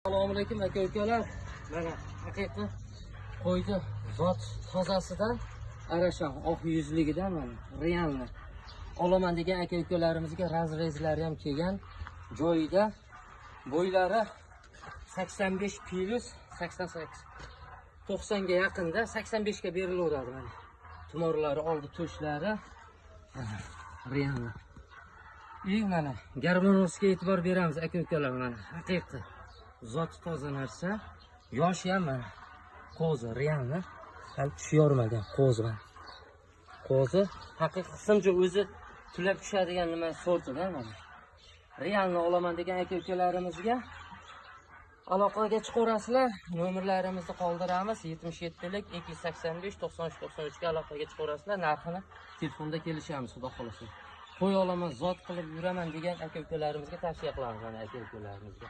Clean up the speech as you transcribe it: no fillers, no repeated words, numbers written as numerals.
Assalomu alaykum aka-ukalar. Mana haqiqiy qo'yni zot tozasidan arasham oq yuzligidan mana realni olaman degan aka-ukalarimizga razrezlari ham kelgan joyida bo'ylari 85 plus 88 90 ga yaqinda 85 ga berilaveradi mana. Tumorlari, oldi to'shlari realni. Mana garmonosga e'tibor beramiz aka-ukalar, mana haqiqiy zot toza narsa. Yoshi ham mana qo'zi realni hal tushyormagan qo'zi mana. Qo'zi haqiqiy qismcha o'zi tulab tushadigan nima sortida mana. Realni olaman degan aka-ukalarimizga aloqaga chiqaverasizlar. Nomerlarimizni qoldiramiz. 77lik 285 93 93 ga aloqaga chiqaverasizlar. Narxini telefonda kelishamiz, xudo xolasa. Qo'y olaman, zot qilib yuraman degan aka-ukalarimizga tavsiya qilamiz mana aka-ukalarimizga.